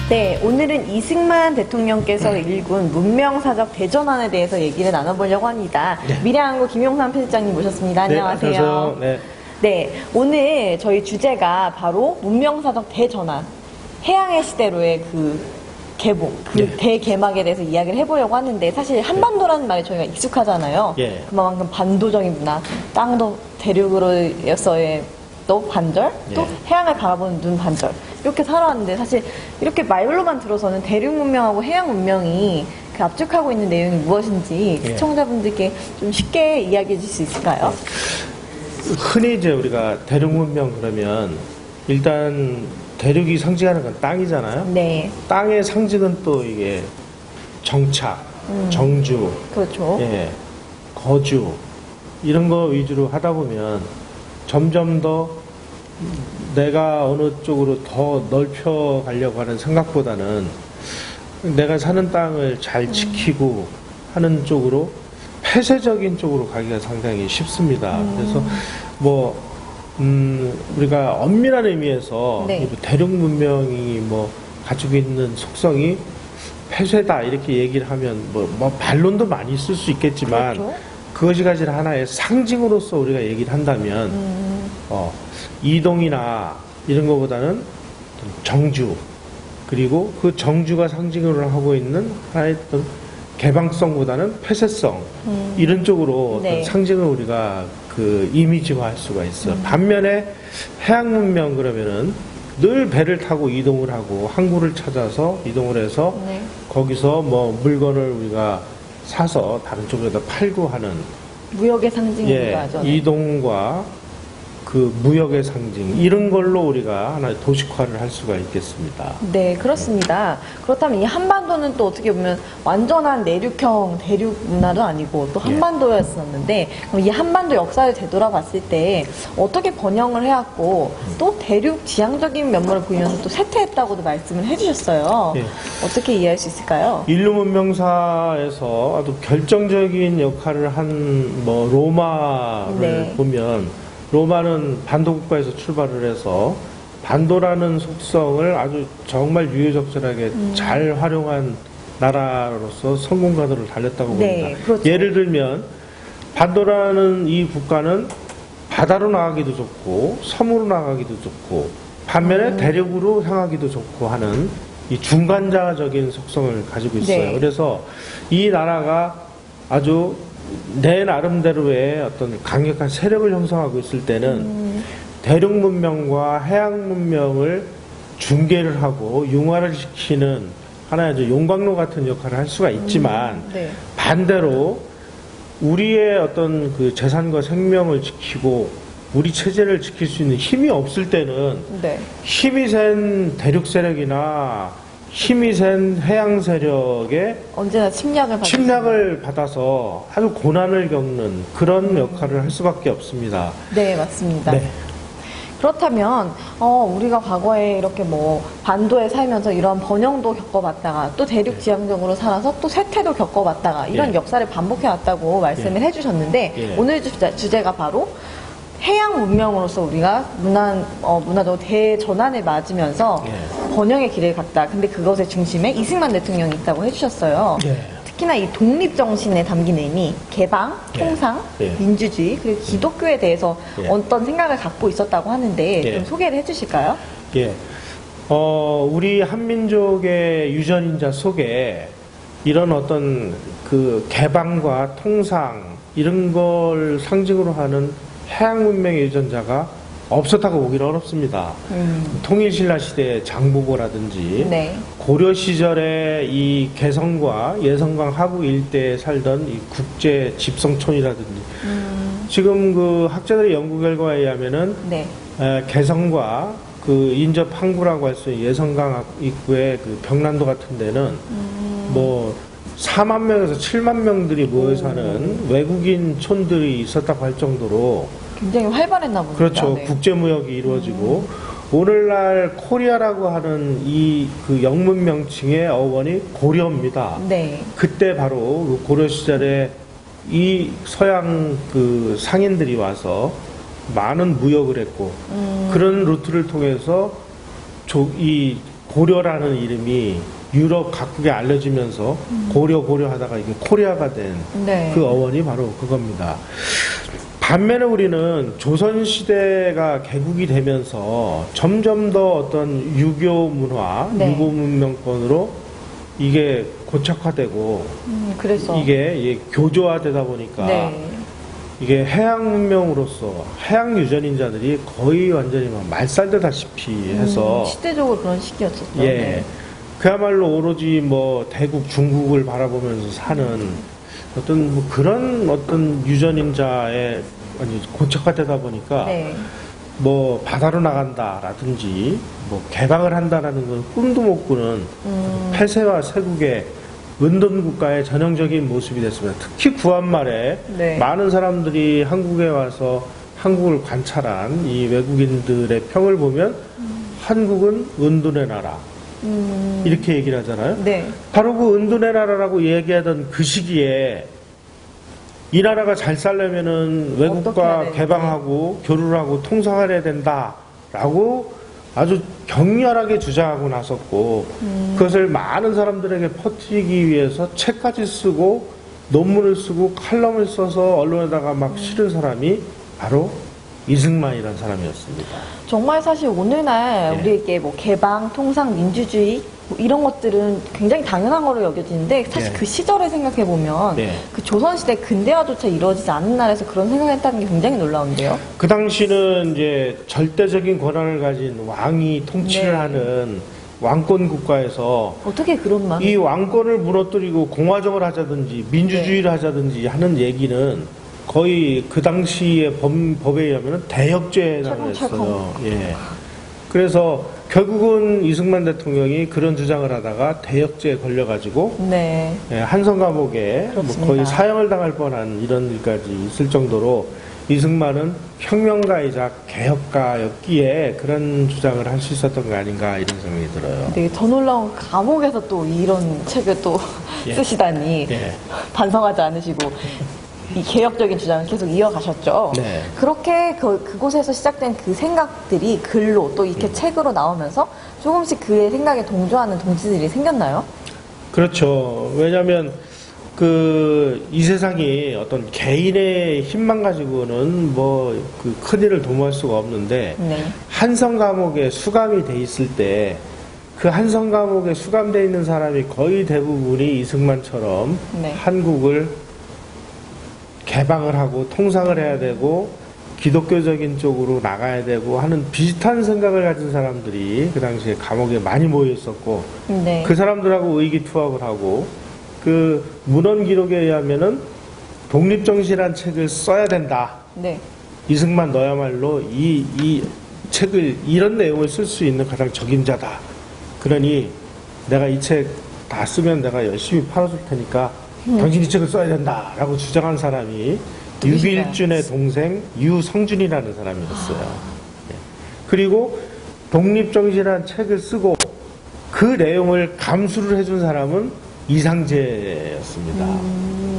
네, 오늘은 이승만 대통령께서 일군 문명사적 대전환에 대해서 얘기를 나눠보려고 합니다. 네. 미래한국 김용삼 편집장님 모셨습니다. 안녕하세요. 네, 안녕하세요. 네. 네, 오늘 저희 주제가 바로 문명사적 대전환, 해양의 시대로의 그 개봉, 그 네. 대개막에 대해서 이야기를 해보려고 하는데, 사실 한반도라는 말이 저희가 익숙하잖아요. 예. 그만큼 반도적인 문화, 땅도 대륙으로서의 또 반절, 또 예. 해양을 바라보는 눈 반절, 이렇게 살아왔는데, 사실 이렇게 말로만 들어서는 대륙 문명하고 해양 문명이 그 압축하고 있는 내용이 무엇인지 예. 시청자분들께 좀 쉽게 이야기해 줄 수 있을까요? 흔히 이제 우리가 대륙 문명 그러면 일단 대륙이 상징하는 건 땅이잖아요. 네, 땅의 상징은 또 이게 정착, 정주, 그렇죠. 예, 거주 이런 거 위주로 하다 보면 점점 더 내가 어느 쪽으로 더 넓혀 가려고 하는 생각보다는 내가 사는 땅을 잘 지키고 하는 쪽으로 폐쇄적인 쪽으로 가기가 상당히 쉽습니다. 그래서 뭐 우리가 엄밀한 의미에서 네. 대륙 문명이 뭐 가지고 있는 속성이 폐쇄다 이렇게 얘기를 하면 뭐 반론도 많이 있을 수 있겠지만 그렇죠. 그것이 가진 하나의 상징으로서 우리가 얘기를 한다면 이동이나 이런 것보다는 정주 그리고 그 정주가 상징으로 하고 있는 하나의 어떤 개방성보다는 폐쇄성 이런 쪽으로 네. 어떤 상징을 우리가 그 이미지화할 수가 있어요. 반면에 해양 문명 그러면은 늘 배를 타고 이동을 하고 항구를 찾아서 이동을 해서 네. 거기서 뭐 물건을 우리가 사서 다른 쪽에다 팔고 하는 무역의 상징이기도 예, 하죠. 네. 이동과 그 무역의 상징 이런 걸로 우리가 하나의 도식화를 할 수가 있겠습니다. 네, 그렇습니다. 그렇다면 이 한반도는 또 어떻게 보면 완전한 내륙형 대륙 문화도 아니고 또 한반도였었는데, 그럼 이 한반도 역사를 되돌아봤을 때 어떻게 번영을 해왔고 또 대륙 지향적인 면모를 보이면서 또 쇠퇴했다고도 말씀을 해주셨어요. 예. 어떻게 이해할 수 있을까요? 인류 문명사에서 아주 결정적인 역할을 한 뭐 로마를 네. 보면 로마는 반도 국가에서 출발을 해서 반도라는 속성을 아주 정말 유효적절하게 잘 활용한 나라로서 성공가도를 달렸다고 네, 봅니다. 그렇죠. 예를 들면 반도라는 이 국가는 바다로 나가기도 좋고 섬으로 나가기도 좋고 반면에 대륙으로 향하기도 좋고 하는 이 중간자적인 속성을 가지고 있어요. 네. 그래서 이 나라가 아주 내 나름대로의 어떤 강력한 세력을 형성하고 있을 때는 대륙 문명과 해양 문명을 중개를 하고 융화를 시키는 하나의 아주 용광로 같은 역할을 할 수가 있지만 네. 반대로 우리의 어떤 그 재산과 생명을 지키고 우리 체제를 지킬 수 있는 힘이 없을 때는 네. 힘이 센 대륙 세력이나 힘이 센 해양 세력에 언제나 침략을 받아서 아주 고난을 겪는 그런 역할을 할 수밖에 없습니다. 네, 맞습니다. 네. 그렇다면 우리가 과거에 이렇게 뭐 반도에 살면서 이런 번영도 겪어봤다가 또 대륙 지향적으로 살아서 또 쇠퇴도 겪어봤다가 이런 예. 역사를 반복해왔다고 말씀을 해주셨는데 예. 오늘 주제가 바로 해양 문명으로서 우리가 문화적으로 대전환을 맞으면서 예. 번영의 길을 갔다. 근데 그것의 중심에 이승만 대통령이 있다고 해주셨어요. 예. 특히나 이 독립정신에 담긴 의미, 개방, 예. 통상, 예. 민주주의, 그리고 기독교에 대해서 예. 어떤 생각을 갖고 있었다고 하는데 예. 좀 소개를 해주실까요? 예. 우리 한민족의 유전인자 속에 이런 어떤 그 개방과 통상 이런 걸 상징으로 하는 해양 문명의 유전자가 없었다고 보기는 어렵습니다. 통일신라 시대의 장보고라든지 네. 고려 시절에 이 개성과 예성강 하구 일대에 살던 이 국제 집성촌이라든지 지금 그 학자들의 연구 결과에 의하면은 네. 개성과 그 인접 항구라고 할 수 있는 예성강 입구의 그 병란도 같은 데는 뭐 4만 명에서 7만 명들이 모여 사는 외국인 촌들이 있었다고 할 정도로 굉장히 활발했나 봅니다. 그렇죠. 네. 국제무역이 이루어지고 오늘날 코리아라고 하는 이 그 영문 명칭의 어원이 고려입니다. 네. 그때 바로 그 고려 시절에 이 서양 그 상인들이 와서 많은 무역을 했고 그런 루트를 통해서 이 고려라는 이름이 유럽 각국에 알려지면서 고려 하다가 이게 코리아가 된 네. 그 어원이 바로 그겁니다. 반면에 우리는 조선시대가 개국이 되면서 점점 더 어떤 유교 문화, 네. 유교 문명권으로 이게 고착화되고 그래서. 이게 교조화되다 보니까 네. 이게 해양 문명으로서 해양 유전인자들이 거의 완전히 막 말살되다시피 해서 시대적으로 그런 시기였었죠. 예. 네. 그야말로 오로지 뭐 대국 중국을 바라보면서 사는 어떤 뭐 그런 어떤 유전인자의 고착화되다 보니까 네. 뭐 바다로 나간다라든지 뭐 개방을 한다라는 건 꿈도 못 꾸는 폐쇄와 세국의 은둔 국가의 전형적인 모습이 됐습니다. 특히 구한말에 네. 많은 사람들이 한국에 와서 한국을 관찰한 이 외국인들의 평을 보면 한국은 은둔의 나라 이렇게 얘기를 하잖아요. 네. 바로 그 은둔의 나라라고 얘기하던 그 시기에 이 나라가 잘 살려면은 어떻게 해야 외국과 되는지. 개방하고 교류를 하고 통상을 해야 된다라고 아주 격렬하게 주장하고 나섰고 그것을 많은 사람들에게 퍼뜨리기 위해서 책까지 쓰고 논문을 쓰고 칼럼을 써서 언론에다가 막 실은 사람이 바로 이승만이라는 사람이었습니다. 정말 사실 오늘날 예. 우리에게 뭐 개방, 통상, 민주주의 뭐 이런 것들은 굉장히 당연한 거로 여겨지는데 사실 예. 그 시절을 생각해 보면 예. 그 조선시대 근대화조차 이루어지지 않은 나라에서 그런 생각을 했다는 게 굉장히 놀라운데요. 그 당시는 이제 절대적인 권한을 가진 왕이 통치를 네. 하는 왕권 국가에서 어떻게 그런 마음이 이 왕권을 무너뜨리고 공화정을 하자든지 민주주의를 네. 하자든지 하는 얘기는 거의 그 당시의 법에 의하면 대역죄에 해당을 했어요. 예. 그래서 결국은 이승만 대통령이 그런 주장을 하다가 대역죄에 걸려가지고 네. 예, 한성 감옥에 뭐 그렇습니다. 거의 사형을 당할 뻔한 이런 일까지 있을 정도로 이승만은 혁명가이자 개혁가였기에 그런 주장을 할 수 있었던 거 아닌가 이런 생각이 들어요. 되게 더 놀라운 감옥에서 또 이런 책을 또 예. 쓰시다니 예. 반성하지 않으시고 이 개혁적인 주장을 계속 이어가셨죠. 네. 그렇게 그곳에서 시작된 그 생각들이 글로 또 이렇게 책으로 나오면서 조금씩 그의 생각에 동조하는 동지들이 생겼나요? 그렇죠. 왜냐하면 이 세상이 어떤 개인의 힘만 가지고는 뭐 그 큰일을 도모할 수가 없는데 네. 한성 감옥에 수감이 돼 있을 때 그 한성 감옥에 수감돼 있는 사람이 거의 대부분이 이승만처럼 네. 한국을 개방을 하고 통상을 해야 되고 기독교적인 쪽으로 나가야 되고 하는 비슷한 생각을 가진 사람들이 그 당시에 감옥에 많이 모여 있었고 네. 그 사람들하고 의기투합을 하고 그 문헌 기록에 의하면은 독립정신이라는 책을 써야 된다. 네. 이승만 너야말로 이 책을 이런 내용을 쓸 수 있는 가장 적임자다. 그러니 내가 이 책 다 쓰면 내가 열심히 팔아줄 테니까 당신이 이 책을 써야 된다라고 주장한 사람이 누구신가요? 유길준의 동생 유성준이라는 사람이었어요. 네. 그리고 독립정신이라는 책을 쓰고 그 내용을 감수를 해준 사람은 이상재였습니다.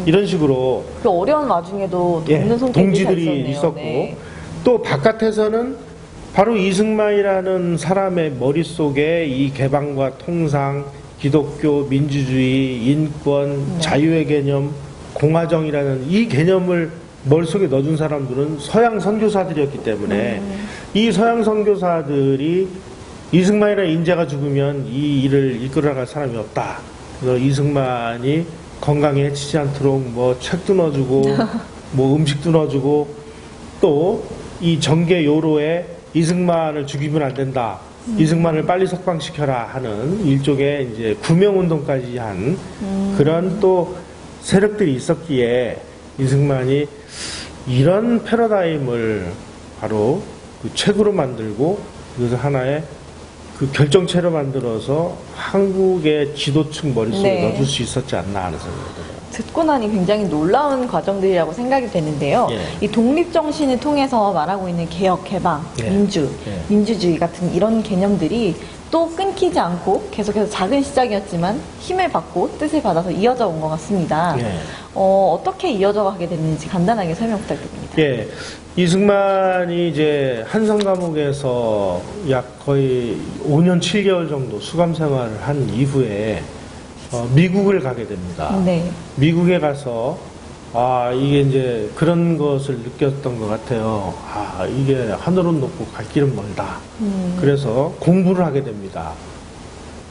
이런 식으로 그 어려운 와중에도 돕는 손길이 동지들이 있었네요. 있었고 네. 또 바깥에서는 바로 이승만이라는 사람의 머릿속에 이 개방과 통상, 기독교, 민주주의, 인권, 자유의 개념, 공화정이라는 이 개념을 머릿속에 넣어준 사람들은 서양 선교사들이었기 때문에 이 서양 선교사들이 이승만이라는 인재가 죽으면 이 일을 이끌어갈 사람이 없다. 그래서 이승만이 건강에 해치지 않도록 뭐 책도 넣어주고 뭐 음식도 넣어주고 또 이 정계 요로에 이승만을 죽이면 안 된다. 이승만을 빨리 석방시켜라 하는 일종의 이제 구명운동까지 한 그런 또 세력들이 있었기에 이승만이 이런 패러다임을 바로 그 책으로 만들고 그래서 하나의 그 결정체로 만들어서 한국의 지도층 머릿속에 네. 넣어줄 수 있었지 않나 하는 생각이 들어요. 듣고 나니 굉장히 놀라운 과정들이라고 생각이 되는데요. 예. 이 독립정신을 통해서 말하고 있는 개혁, 개방, 예. 민주, 예. 민주주의 같은 이런 개념들이 또 끊기지 않고 계속해서 작은 시작이었지만 힘을 받고 뜻을 받아서 이어져 온 것 같습니다. 예. 어떻게 이어져 가게 됐는지 간단하게 설명 부탁드립니다. 예. 이승만이 이제 한성 감옥에서 약 거의 5년 7개월 정도 수감 생활을 한 이후에 미국을 가게 됩니다. 네. 미국에 가서 이게 이제 그런 것을 느꼈던 것 같아요. 이게 하늘은 높고 갈 길은 멀다. 그래서 공부를 하게 됩니다.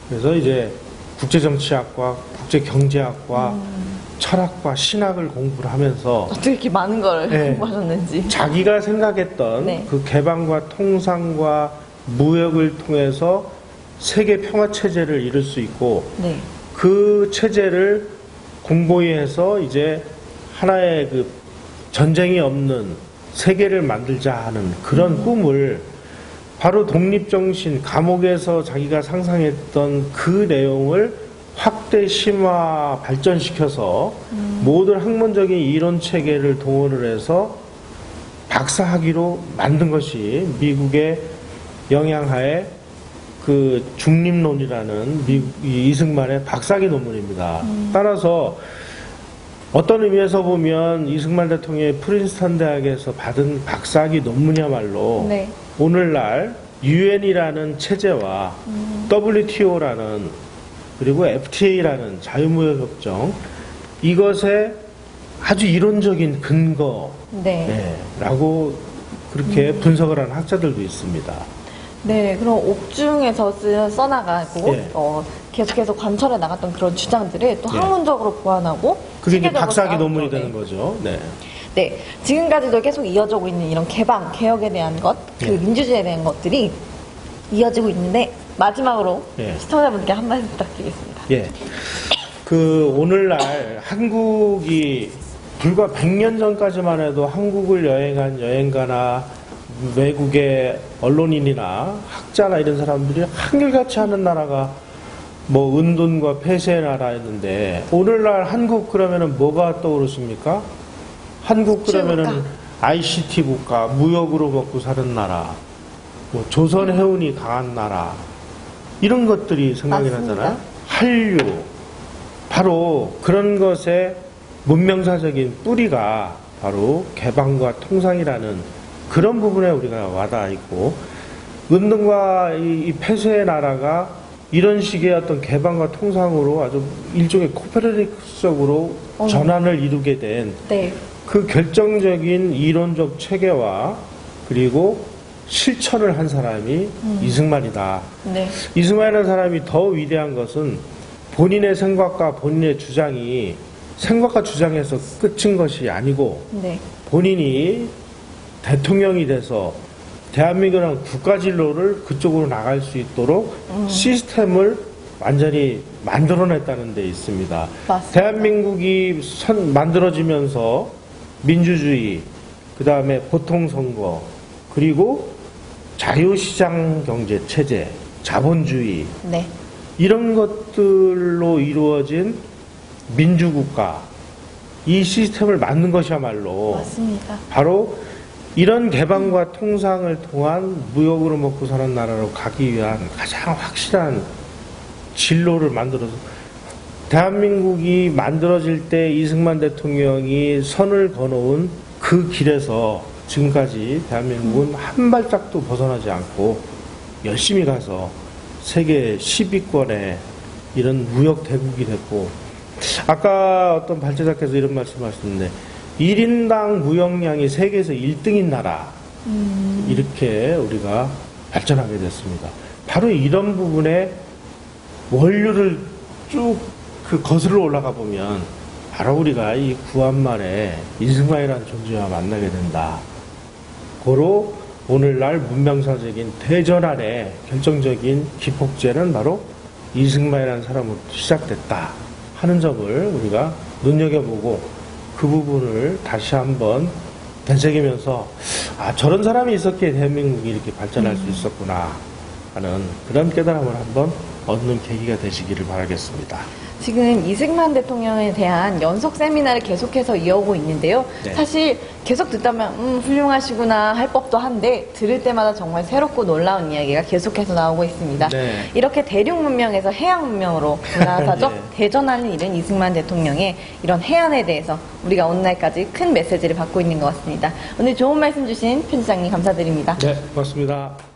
그래서 이제 국제정치학과, 국제경제학과, 철학과, 신학을 공부를 하면서 어떻게 이렇게 많은 걸 네. 공부하셨는지. 자기가 생각했던 네. 그 개방과 통상과 무역을 통해서 세계 평화 체제를 이룰 수 있고 네. 그 체제를 공고히 해서 이제 하나의 그 전쟁이 없는 세계를 만들자 하는 그런 꿈을 바로 독립정신, 감옥에서 자기가 상상했던 그 내용을 확대, 심화, 발전시켜서 모든 학문적인 이론 체계를 동원을 해서 박사학위로 만든 것이 미국의 영향하에 그 중립론이라는 이승만의 박사학위 논문입니다. 따라서 어떤 의미에서 보면 이승만 대통령의 프린스턴 대학에서 받은 박사학위 논문이야말로 네. 오늘날 UN이라는 체제와 WTO라는 그리고 FTA라는 자유무역협정 이것의 아주 이론적인 근거라고 네. 그렇게 분석을 하는 학자들도 있습니다. 네, 그럼 옥중에서 써나가고 예. 계속해서 관철해 나갔던 그런 주장들을 또 예. 학문적으로 보완하고 그게 이제 체계적으로 박사학위 쌓은 논문이 거네. 되는 거죠. 네. 네, 지금까지도 계속 이어지고 있는 이런 개방, 개혁에 대한 것, 그 예. 민주주의에 대한 것들이 이어지고 있는데 마지막으로 예. 시청자분께 한 말씀 부탁드리겠습니다. 예. 그 오늘날 한국이 불과 100년 전까지만 해도 한국을 여행한 여행가나 외국의 언론인이나 학자나 이런 사람들이 한결같이 하는 나라가 뭐 은둔과 폐쇄의 나라였는데 오늘날 한국 그러면은 뭐가 떠오르십니까? 한국 그러면은 국가. ICT 국가, 무역으로 먹고 사는 나라, 뭐 조선 해운이 강한 나라 이런 것들이 생각이 맞습니다. 나잖아요. 한류 바로 그런 것의 문명사적인 뿌리가 바로 개방과 통상이라는 그런 부분에 우리가 와닿아 있고 은둔과 이 폐쇄의 나라가 이런 식의 어떤 개방과 통상으로 아주 일종의 코페르니쿠스적으로 전환을 이루게 된 네, 그 결정적인 이론적 체계와 그리고 실천을 한 사람이 이승만이다. 네, 이승만이라는 사람이 더 위대한 것은 본인의 생각과 본인의 주장이 생각과 주장에서 끝인 것이 아니고 네, 본인이 대통령이 돼서 대한민국이라는 국가진로를 그쪽으로 나갈 수 있도록 시스템을 완전히 만들어냈다는 데 있습니다. 맞습니다. 대한민국이 만들어지면서 민주주의, 그 다음에 보통선거, 그리고 자유시장 경제 체제, 자본주의, 네, 이런 것들로 이루어진 민주국가, 이 시스템을 만든 것이야말로 맞습니다. 바로 이런 개방과 통상을 통한 무역으로 먹고 사는 나라로 가기 위한 가장 확실한 진로를 만들어서 대한민국이 만들어질 때 이승만 대통령이 선을 그어놓은 그 길에서 지금까지 대한민국은 한 발짝도 벗어나지 않고 열심히 가서 세계 10위권의 이런 무역 대국이 됐고 아까 어떤 발제자께서 이런 말씀하셨는데 1인당 무역량이 세계에서 1등인 나라 이렇게 우리가 발전하게 됐습니다. 바로 이런 부분에 원료를 쭉 그 거슬러 올라가 보면 바로 우리가 이 구한말에 이승만이라는 존재와 만나게 된다. 고로 오늘날 문명사적인 대전환의 결정적인 기폭제는 바로 이승만이라는 사람으로 시작됐다 하는 점을 우리가 눈여겨보고 그 부분을 다시 한번 되새기면서 저런 사람이 있었기에 대한민국이 이렇게 발전할 수 있었구나 하는 그런 깨달음을 한번 얻는 계기가 되시기를 바라겠습니다. 지금 이승만 대통령에 대한 연속 세미나를 계속해서 이어오고 있는데요. 네. 사실 계속 듣다면 훌륭하시구나 할 법도 한데 들을 때마다 정말 새롭고 놀라운 이야기가 계속해서 나오고 있습니다. 네. 이렇게 대륙 문명에서 해양 문명으로 문화사적 네. 대전하는 일은 이승만 대통령의 이런 해안에 대해서 우리가 오늘날까지 큰 메시지를 받고 있는 것 같습니다. 오늘 좋은 말씀 주신 편집장님 감사드립니다. 네, 고맙습니다.